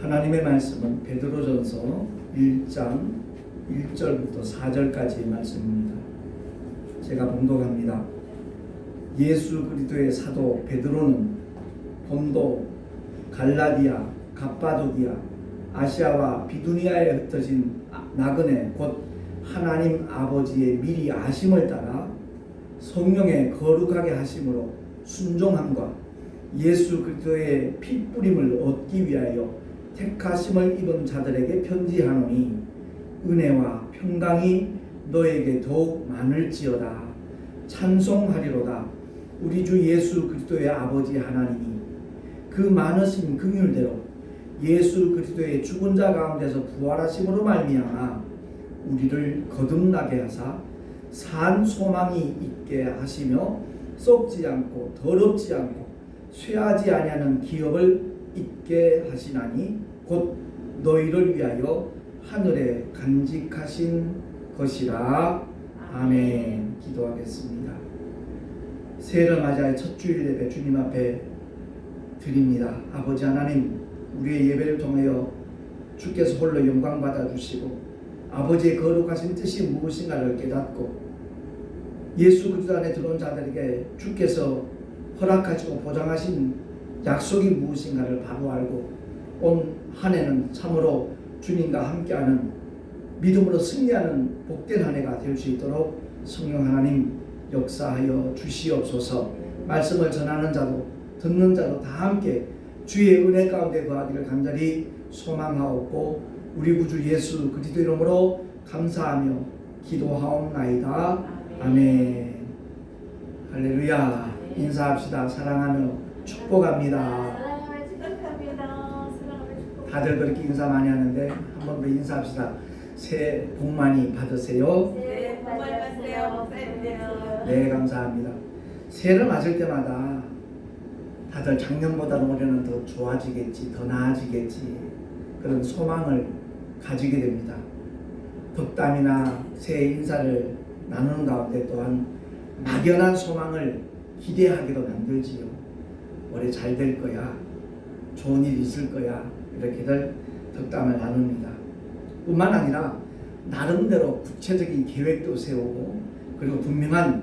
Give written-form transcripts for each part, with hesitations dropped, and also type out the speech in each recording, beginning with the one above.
하나님의 말씀은 베드로전서 1장 1절부터 4절까지의 말씀입니다. 제가 봉독합니다. 예수 그리스도의 사도 베드로는 본도, 갈라디아, 갑바도기아, 아시아와 비두니아에 흩어진 나그네 곧 하나님 아버지의 미리 아심을 따라 성령의 거룩하게 하심으로 순종함과 예수 그리스도의 피 뿌림을 얻기 위하여 택하심을 입은 자들에게 편지하노니 은혜와 평강이 너에게 더욱 많을지어다. 찬송하리로다. 우리 주 예수 그리스도의 아버지 하나님이 그 많으신 긍휼대로 예수 그리스도의 죽은 자 가운데서 부활하심으로 말미암아 우리를 거듭나게 하사 산 소망이 있게 하시며 썩지 않고 더럽지 않고 쇠하지 아니하는 기업을 있게 하시나니 곧 너희를 위하여 하늘에 간직하신 것이라. 아멘. 기도하겠습니다. 새해를 맞이하여 첫 주일 예배 주님 앞에 드립니다. 아버지 하나님, 우리의 예배를 통하여 주께서 홀로 영광 받아 주시고 아버지의 거룩하신 뜻이 무엇인가를 깨닫고 예수 그리스도 안에 들어온 자들에게 주께서 허락하시고 보장하신 약속이 무엇인가를 바로 알고 온 한 해는 참으로 주님과 함께하는 믿음으로 승리하는 복된 한 해가 될 수 있도록 성령 하나님 역사하여 주시옵소서. 말씀을 전하는 자도 듣는 자도 다 함께 주의 은혜 가운데 거하기를 간절히 소망하옵고 우리 구주 예수 그리스도 이름으로 감사하며 기도하옵나이다. 아멘. 할렐루야. 인사합시다. 사랑하며 축복합니다. 다들 그렇게 인사 많이 하는데 한 번 더 인사합시다. 새해 복 많이 받으세요. 네, 복 많이 받으세요. 목사님께요. 네, 감사합니다. 새해를 맞을 때마다 다들 작년보다 올해는 더 좋아지겠지, 더 나아지겠지, 그런 소망을 가지게 됩니다. 덕담이나 새해 인사를 나누는 가운데 또한 막연한 소망을 기대하기로 만들지요. 올해 잘 될 거야, 좋은 일 있을 거야, 이렇게들 덕담을 나눕니다. 뿐만 아니라 나름대로 구체적인 계획도 세우고 그리고 분명한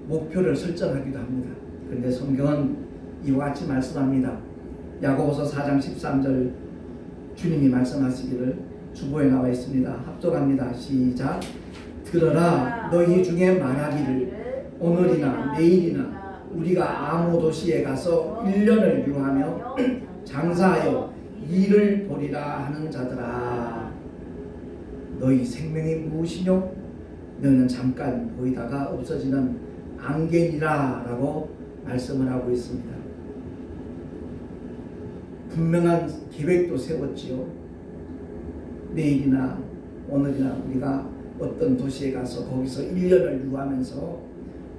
목표를 설정하기도 합니다. 그런데 성경은 이와 같이 말씀합니다. 야고보서 4장 13절 주님이 말씀하시기를 주보에 나와 있습니다. 합독합니다. 시작. 들어라, 너희 중에 말하기를 오늘이나 내일이나 우리가 아무 도시에 가서 1년을 유하며 장사하여 일을 보리라 하는 자들아, 너희 생명이 무엇이뇨? 너는 잠깐 보이다가 없어지는 안개니라 라고 말씀을 하고 있습니다. 분명한 계획도 세웠지요. 내일이나 오늘이나 우리가 어떤 도시에 가서 거기서 1년을 유하면서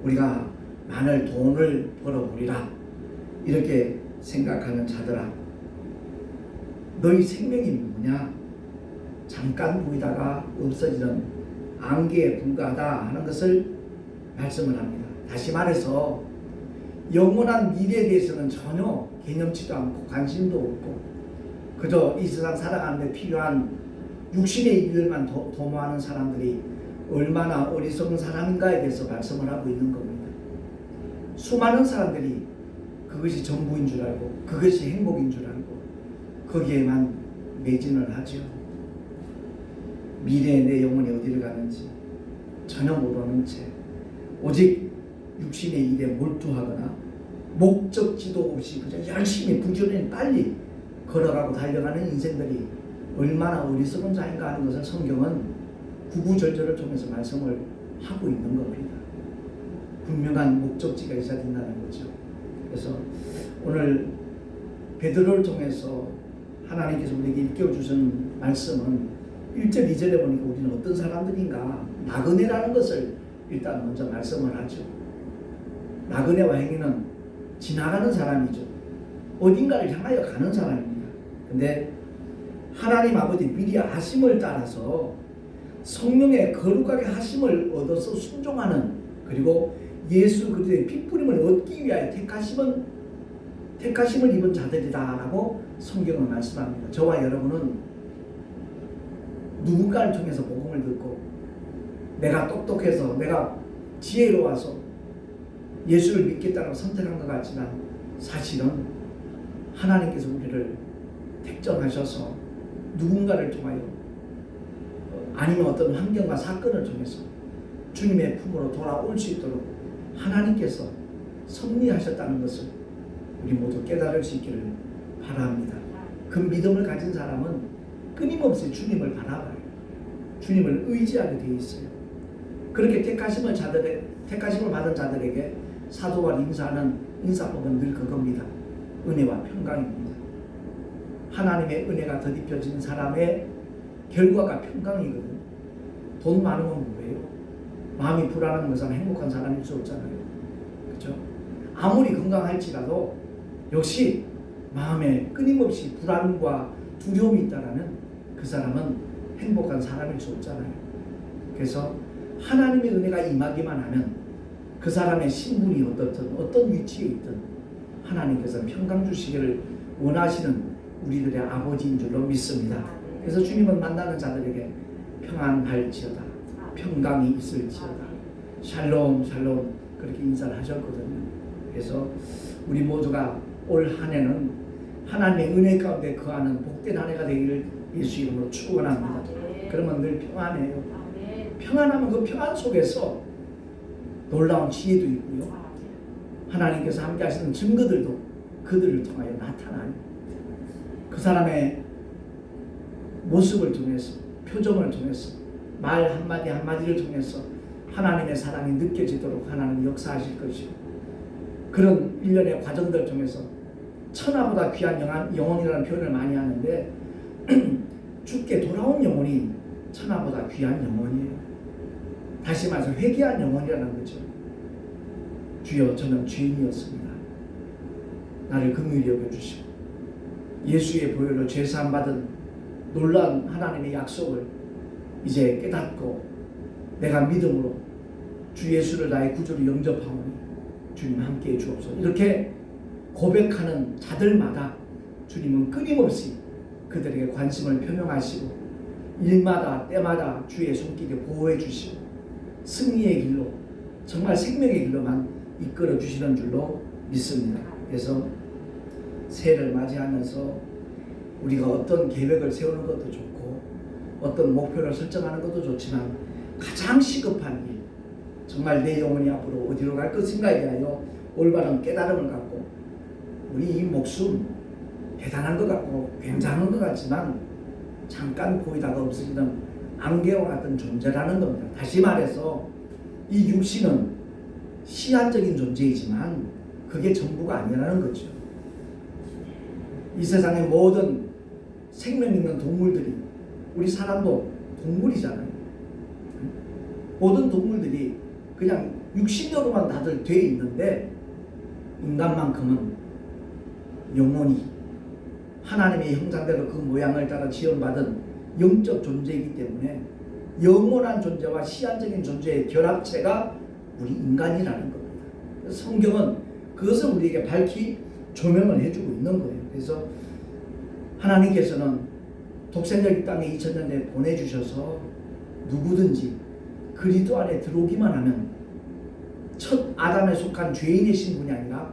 우리가 많은 돈을 벌어보리라, 이렇게 생각하는 자들아, 너희 생명이 뭐냐? 잠깐 보이다가 없어지는 안개에 불과하다 하는 것을 말씀을 합니다. 다시 말해서 영원한 미래에 대해서는 전혀 개념치도 않고 관심도 없고 그저 이 세상 살아가는 데 필요한 육신의 일들만 도모하는 사람들이 얼마나 어리석은 사람인가에 대해서 말씀을 하고 있는 겁니다. 수많은 사람들이 그것이 전부인 줄 알고 그것이 행복인 줄 알고 거기에만 매진을 하죠. 미래에 내 영혼이 어디를 가는지 전혀 모르는 채 오직 육신의 일에 몰두하거나 목적지도 없이 그저 열심히 부지런히 빨리 걸어가고 달려가는 인생들이 얼마나 어리석은 자인가 하는 것을 성경은 구구절절을 통해서 말씀을 하고 있는 겁니다. 분명한 목적지가 있어야 된다는 거죠. 그래서 오늘 베드로를 통해서 하나님께서 우리에게 일깨워주신 말씀은 1절 2절에 보니까 우리는 어떤 사람들인가, 나그네라는 것을 일단 먼저 말씀을 하죠. 나그네와 행위는 지나가는 사람이죠. 어딘가를 향하여 가는 사람입니다. 근데 하나님 아버지 미리 아심을 따라서 성령의 거룩하게 하심을 얻어서 순종하는, 그리고 예수 그리스도의 피 뿌림을 얻기 위하여 택하심을 입은 자들이다 라고 성경은 말씀합니다. 저와 여러분은 누군가를 통해서 복음을 듣고 내가 똑똑해서 내가 지혜로워서 예수를 믿겠다고 선택한 것 같지만 사실은 하나님께서 우리를 택정하셔서 누군가를 통하여 아니면 어떤 환경과 사건을 통해서 주님의 품으로 돌아올 수 있도록 하나님께서 섭리하셨다는 것을 우리 모두 깨달을 수 있기를 바랍니다. 그 믿음을 가진 사람은 끊임없이 주님을 바라봐요. 주님을 의지하게 되어 있어요. 그렇게 택하심을 받은 자들에게 사도와 인사하는 인사법은 늘 그겁니다. 은혜와 평강입니다. 하나님의 은혜가 더딥혀진 사람의 결과가 평강이거든요. 돈 많으면 뭐예요? 마음이 불안한 것은 행복한 사람일 수 없잖아요. 그렇죠? 아무리 건강할지라도 역시 마음에 끊임없이 불안과 두려움이 있다라면 그 사람은 행복한 사람일 수 없잖아요. 그래서 하나님의 은혜가 임하기만 하면 그 사람의 신분이 어떻든 어떤 위치에 있든 하나님께서 평강 주시기를 원하시는 우리들의 아버지인 줄로 믿습니다. 그래서 주님은 만나는 자들에게 평안할지어다, 평강이 있을지어다, 샬롬 샬롬 그렇게 인사를 하셨거든요. 그래서 우리 모두가 올 한 해는 하나님의 은혜 가운데 거하는 복된 한 해가 되기를 예수 이름으로 축원합니다. 그러면 늘 평안해요. 평안하면 그 평안 속에서 놀라운 지혜도 있고요. 하나님께서 함께 하시는 증거들도 그들을 통하여 나타나요. 그 사람의 모습을 통해서, 표정을 통해서, 말 한마디 한마디를 통해서 하나님의 사랑이 느껴지도록 하나님 역사하실 것이고, 그런 일련의 과정들을 통해서 천하보다 귀한 영혼이라는 표현을 많이 하는데 죽게 돌아온 영혼이 천하보다 귀한 영혼이에요. 다시 말해서 회개한 영혼이라는 거죠. 주여, 저는 죄인이었습니다. 나를 긍휼히 여겨주시고 예수의 보혈로 죄사함 받은 놀라운 하나님의 약속을 이제 깨닫고 내가 믿음으로 주 예수를 나의 구주로 영접하오니 주님 함께해 주옵소서. 이렇게 고백하는 자들마다 주님은 끊임없이 그들에게 관심을 표명하시고 일마다 때마다 주의 손길에 보호해 주시고 승리의 길로, 정말 생명의 길로만 이끌어 주시는 줄로 믿습니다. 그래서 새해를 맞이하면서 우리가 어떤 계획을 세우는 것도 좋고 어떤 목표를 설정하는 것도 좋지만 가장 시급한 일, 정말 내 영혼이 앞으로 어디로 갈 것인가에 대하여 올바른 깨달음을 갖고 우리 이 목숨 대단한 것 같고 굉장한 것 같지만 잠깐 보이다가 없어지는 안개와 같은 존재라는 겁니다. 다시 말해서 이 육신은 시한적인 존재이지만 그게 전부가 아니라는 거죠. 이 세상의 모든 생명 있는 동물들이, 우리 사람도 동물이잖아요. 모든 동물들이 그냥 육신적으로만 다들 돼 있는데 인간만큼은 영혼이 하나님의 형상대로 그 모양을 따라 지원받은 영적 존재이기 때문에 영원한 존재와 시한적인 존재의 결합체가 우리 인간이라는 겁니다. 성경은 그것을 우리에게 밝히 조명을 해주고 있는 거예요. 그래서 하나님께서는 독생자를 이 땅에 2000년 전에 보내주셔서 누구든지 그리스도 안에 들어오기만 하면 첫 아담에 속한 죄인의 신분이 아니라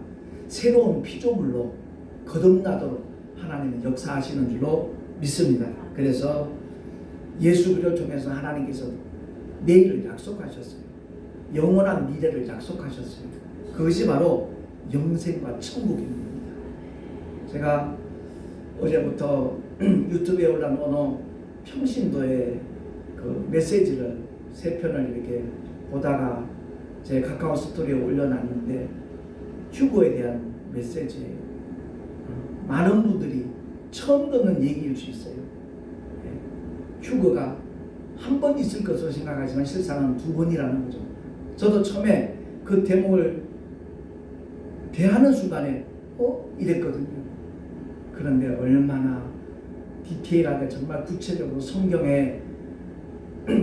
새로운 피조물로 거듭나도록 하나님은 역사하시는 줄로 믿습니다. 그래서 예수 그리스도를 통해서 하나님께서 내일을 약속하셨어요. 영원한 미래를 약속하셨어요. 그것이 바로 영생과 천국입니다. 제가 어제부터 유튜브에 올라온 어느 평신도의 그 메시지를 3편을 이렇게 보다가 제 카카오 스토리에 올려놨는데 휴거에 대한 메시지예요. 많은 분들이 처음 듣는 얘기일 수 있어요. 휴거가 한 번 있을 것으로 생각하지만 실상은 2번이라는 거죠. 저도 처음에 그 대목을 대하는 순간에 이랬거든요. 그런데 얼마나 디테일하게 정말 구체적으로 성경의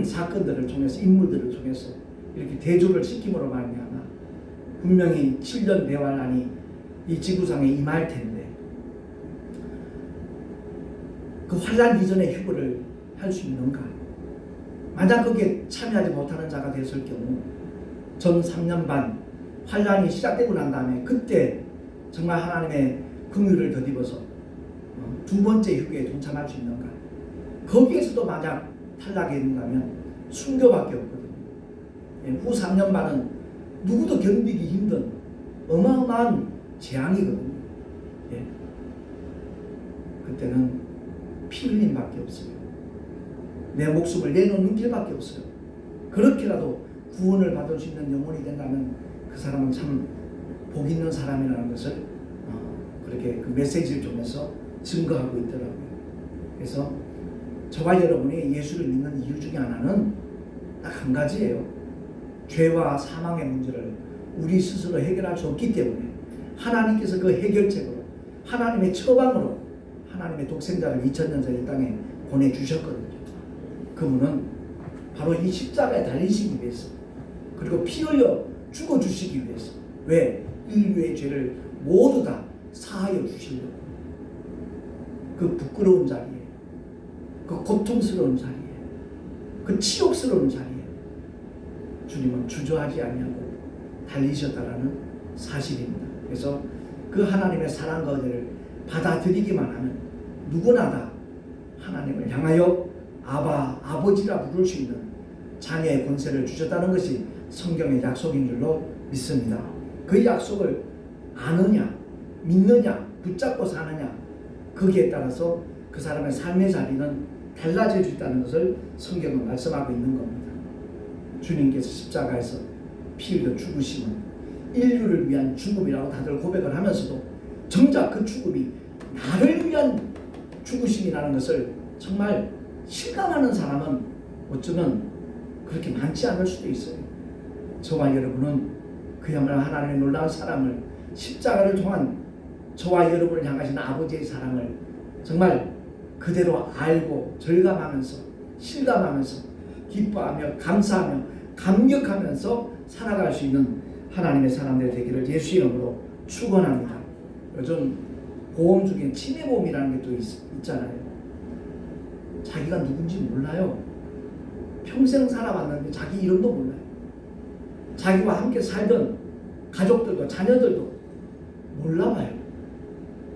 사건들을 통해서, 인물들을 통해서 이렇게 대조를 시킴으로 말미암아 분명히 7년 대환란이 이 지구상에 임할 텐데 그 환란 이전의 휴거를 할 수 있는가? 만약 거기에 참여하지 못하는 자가 됐을 경우 전 3년 반 환란이 시작되고 난 다음에 그때 정말 하나님의 긍휼을 덧입어서 두 번째 휴거에 동참할 수 있는가? 거기에서도 만약 탈락했는가면 순교밖에 없거든요. 후 3년 반은 누구도 견디기 힘든 어마어마한 재앙이거든요. 예. 그때는 피 흘림밖에 없어요. 내 목숨을 내놓는 길밖에 없어요. 그렇게라도 구원을 받을 수 있는 영혼이 된다면 그 사람은 참 복 있는 사람이라는 것을 그렇게 그 메시지를 통해서 증거하고 있더라고요. 그래서 저와 여러분이 예수를 믿는 이유 중에 하나는 딱 한 가지예요. 죄와 사망의 문제를 우리 스스로 해결할 수 없기 때문에 하나님께서 그 해결책으로 하나님의 처방으로 하나님의 독생자를 2000년 전에 이 땅에 보내주셨거든요. 그분은 바로 이 십자가에 달리시기 위해서 그리고 피 흘려 죽어주시기 위해서 왜? 인류의 죄를 모두 다 사하여 주시려고 그 부끄러운 자리에 그 고통스러운 자리에 그 치욕스러운 자리에 주님은 주저하지 아니하고 달리셨다라는 사실입니다. 그래서 그 하나님의 사랑과 은혜를 받아들이기만 하면 누구나 다 하나님을 향하여 아바, 아버지라 부를 수 있는 자녀의 권세를 주셨다는 것이 성경의 약속인 줄로 믿습니다. 그 약속을 아느냐, 믿느냐, 붙잡고 사느냐 거기에 따라서 그 사람의 삶의 자리는 달라질 수 있다는 것을 성경은 말씀하고 있는 겁니다. 주님께서 십자가에서 피 흘려 죽으심은 인류를 위한 죽음이라고 다들 고백을 하면서도 정작 그 죽음이 나를 위한 죽으심이라는 것을 정말 실감하는 사람은 어쩌면 그렇게 많지 않을 수도 있어요. 저와 여러분은 그야말로 하나님의 놀라운 사랑을 십자가를 통한 저와 여러분을 향하신 아버지의 사랑을 정말 그대로 알고 절감하면서 실감하면서 기뻐하며 감사하며 감격하면서 살아갈 수 있는 하나님의 사람들 되기를 예수 이름으로 축원합니다. 요즘 보험 중에 치매보험이라는 게 또 있잖아요. 자기가 누군지 몰라요. 평생 살아왔는데 자기 이름도 몰라요. 자기와 함께 살던 가족들도 자녀들도 몰라봐요.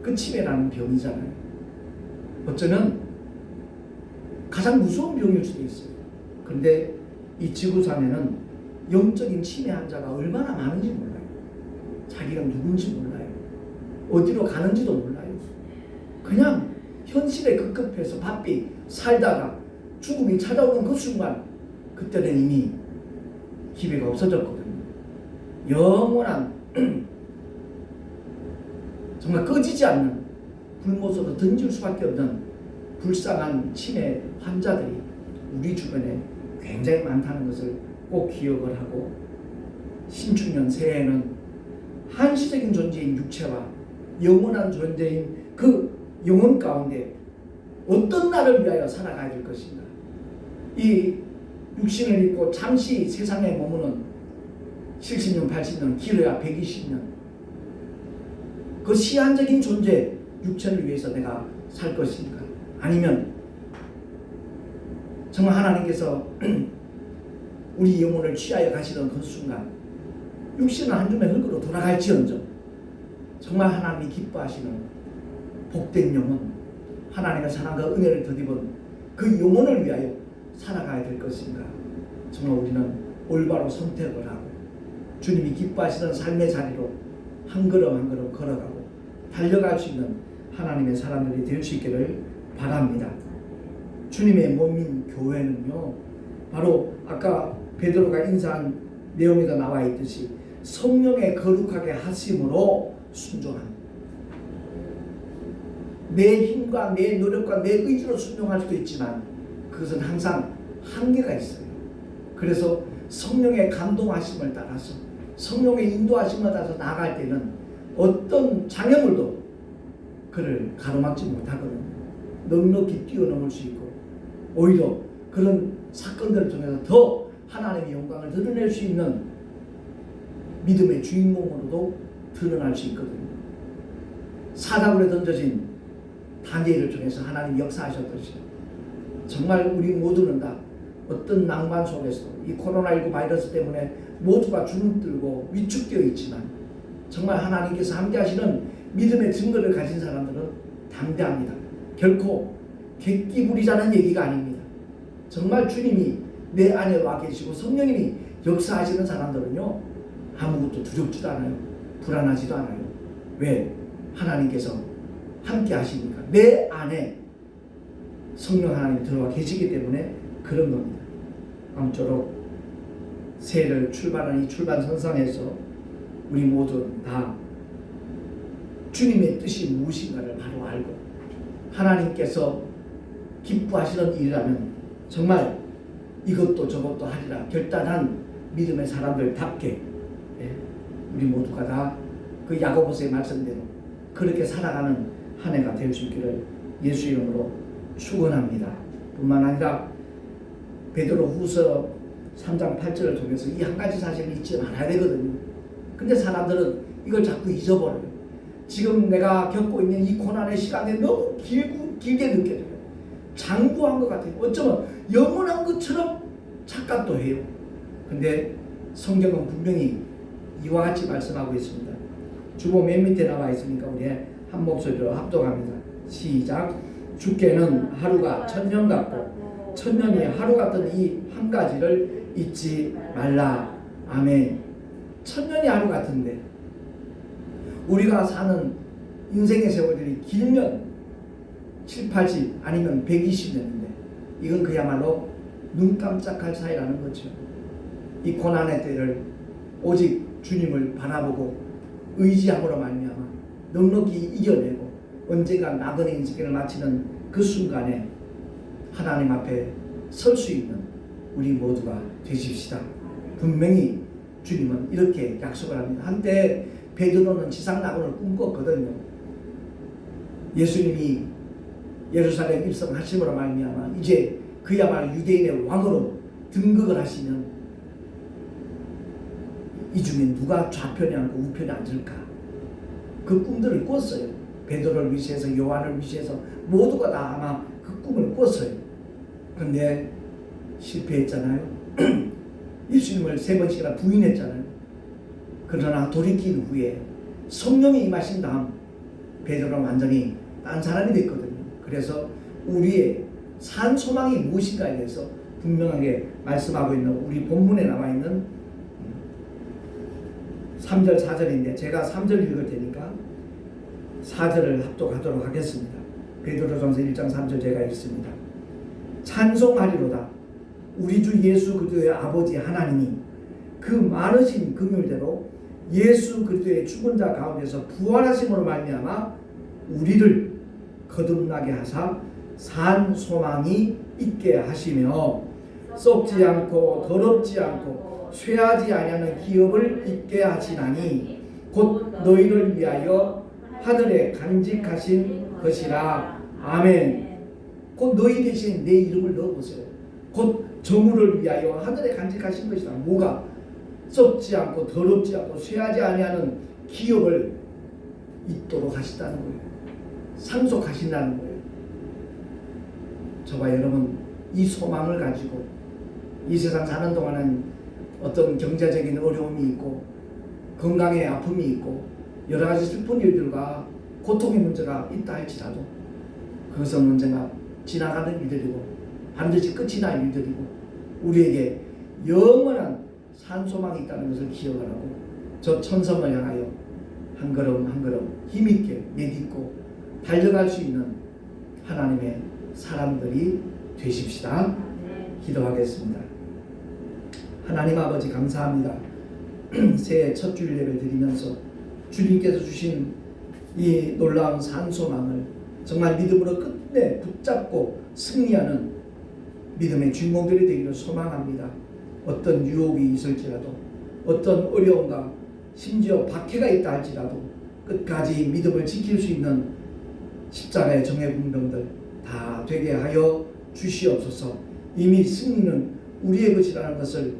그 치매라는 병이잖아요. 어쩌면 가장 무서운 병일 수도 있어요. 그런데 이 지구상에는 영적인 치매 환자가 얼마나 많은지 몰라요. 자기가 누군지 몰라요. 어디로 가는지도 몰라요. 그냥 현실에 급급해서 바삐 살다가 죽음이 찾아오는 그 순간 그때는 이미 기회가 없어졌거든요. 영원한 정말 꺼지지 않는 불못으로 던질 수밖에 없는 불쌍한 치매 환자들이 우리 주변에 굉장히 많다는 것을 꼭 기억을 하고 신축년 새해에는 한시적인 존재인 육체와 영원한 존재인 그 영혼 가운데 어떤 나를 위하여 살아가야 될 것인가. 이 육신을 입고 잠시 세상에 머무는 70년, 80년, 길어야 120년 그 시한적인 존재 육체를 위해서 내가 살 것인가. 아니면 정말 하나님께서 우리 영혼을 취하여 가시던 그 순간 육신은 한 줌의 흙으로 돌아갈지언정 정말 하나님이 기뻐하시는 복된 영혼, 하나님의 사랑과 은혜를 덧입은 그 영혼을 위하여 살아가야 될 것인가. 정말 우리는 올바로 선택을 하고 주님이 기뻐하시는 삶의 자리로 한 걸음 한 걸음 걸어가고 달려갈 수 있는 하나님의 사람들이 될 수 있기를 바랍니다. 주님의 몸인 교회는요, 바로 아까 베드로가 인사한 내용에도 나와 있듯이 성령의 거룩하게 하심으로 순종합니다. 내 힘과 내 노력과 내 의지로 순종할 수도 있지만 그것은 항상 한계가 있어요. 그래서 성령의 감동하심을 따라서 성령의 인도하심을 따라서 나아갈 때는 어떤 장애물도 그를 가로막지 못하거든요. 넉넉히 뛰어넘을 수 있고 오히려 그런 사건들을 통해서 더 하나님의 영광을 드러낼 수 있는 믿음의 주인공으로도 드러날 수 있거든요. 사다굴에 던져진 다니엘을 통해서 하나님 역사하셨듯이 정말 우리 모두는 다 어떤 낭만 속에서 이 코로나19 바이러스 때문에 모두가 주눅들고 위축되어 있지만 정말 하나님께서 함께 하시는 믿음의 증거를 가진 사람들은 담대합니다. 결코 객기 부리자는 얘기가 아닙니다. 정말 주님이 내 안에 와 계시고 성령님이 역사하시는 사람들은요, 아무것도 두렵지도 않아요. 불안하지도 않아요. 왜? 하나님께서 함께 하시니까. 내 안에 성령 하나님이 들어와 계시기 때문에 그런 겁니다. 아무쪼록 새해를 출발하는 이 출발선상에서 우리 모두 다 주님의 뜻이 무엇인가를 바로 알고 하나님께서 기뻐하시는 일이라면 정말 이것도 저것도 하리라 결단한 믿음의 사람들답게 우리 모두가 다 그 야고보서의 말씀대로 그렇게 살아가는 한 해가 될 수 있기를 예수 이름으로 축원합니다. 뿐만 아니라 베드로 후서 3장 8절을 통해서 이 한 가지 사실을 잊지 말아야 되거든요. 근데 사람들은 이걸 자꾸 잊어버려요. 지금 내가 겪고 있는 이 고난의 시간에 너무 길게 느껴져요. 장구한 것 같아요. 어쩌면 영원한 것처럼 착각도 해요. 근데 성경은 분명히 이와 같이 말씀하고 있습니다. 주보 맨 밑에 나와 있으니까 우리 한 목소리로 합독합니다. 시작. 주께는 하루가 천년 같고 천년이 하루 같은 이 한 가지를 잊지 말라. 아멘. 천년이 하루 같은데 우리가 사는 인생의 세월이 길면 7, 80 아니면 120년인데 이건 그야말로 눈 깜짝할 사이라는 거죠. 이 고난의 때를 오직 주님을 바라보고 의지함으로 말미암아 넉넉히 이겨내고 언젠가 나그네 인생을 마치는 그 순간에 하나님 앞에 설 수 있는 우리 모두가 되십시다. 분명히 주님은 이렇게 약속을 합니다. 한때 베드로는 지상 낙원을 꿈꿨거든요. 예수님이 예루살렘 입성하심으로 말미암아 이제 그야말로 유대인의 왕으로 등극을 하시면 이 중에 누가 좌편에 앉고 우편에 앉을까? 그 꿈들을 꿨어요. 베드로를 위시해서 요한을 위시해서 모두가 다 아마 그 꿈을 꿨어요. 그런데 실패했잖아요. 예수님을 3번씩이나 부인했잖아요. 그러나 돌이킨 후에 성령이 임하신 다음 베드로는 완전히 딴 사람이 됐거든요. 그래서 우리의 산 소망이 무엇인가에 대해서 분명하게 말씀하고 있는 우리 본문에 나와 있는 3절 4절인데 제가 3절 읽을 테니까 4절을 합독하도록 하겠습니다. 베드로전서 1장 3절 제가 읽습니다. 찬송하리로다. 우리 주 예수 그리스도의 아버지 하나님이 그 많으신 긍휼대로 예수 그리스도의 죽은 자 가운데서 부활하심으로 말미암아 우리를 거듭나게 하사 산 소망이 있게 하시며 썩지 않고 더럽지 않고 쇠하지 아니하는 기업을 있게 하시나니 곧 너희를 위하여 하늘에 간직하신 것이라. 아멘. 곧 너희 대신 내 이름을 넣어보세요. 곧 정우를 위하여 하늘에 간직하신 것이다. 뭐가? 썩지 않고 더럽지 않고 쇠하지 아니하는 기업을 있도록 하신다는 거예요. 상속하신다는 거예요. 저와 여러분 이 소망을 가지고 이 세상 사는 동안은 어떤 경제적인 어려움이 있고 건강에 아픔이 있고 여러 가지 슬픈 일들과 고통의 문제가 있다 할지라도 그것은 언젠가 지나가는 일들이고 반드시 끝이 날 일들이고 우리에게 영원한 산소망이 있다는 것을 기억하라고 저 천성을 향하여 한 걸음 한 걸음 힘있게 내딛고 달려갈 수 있는 하나님의 사람들이 되십시다. 기도하겠습니다. 하나님 아버지 감사합니다. 새해 첫 주일 예배 드리면서 주님께서 주신 이 놀라운 산소망을 정말 믿음으로 끝내 붙잡고 승리하는 믿음의 주인공들이 되기를 소망합니다. 어떤 유혹이 있을지라도 어떤 어려움과 심지어 박해가 있다 할지라도 끝까지 믿음을 지킬 수 있는 십자가의 정의 군병들 다 되게 하여 주시옵소서. 이미 승리는 우리의 것이라는 것을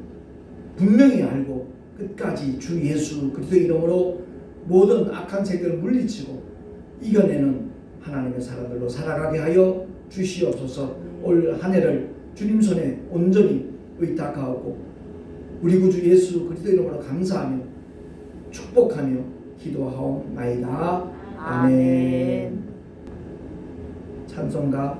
분명히 알고 끝까지 주 예수 그리스도의 이름으로 모든 악한 세력을 물리치고 이겨내는 하나님의 사람들로 살아가게 하여 주시옵소서. 올 한 해를 주님 손에 온전히 의탁하고 우리 구주 예수 그리스도 이름으로 감사하며 축복하며 기도하옵나이다. 아멘. 찬송가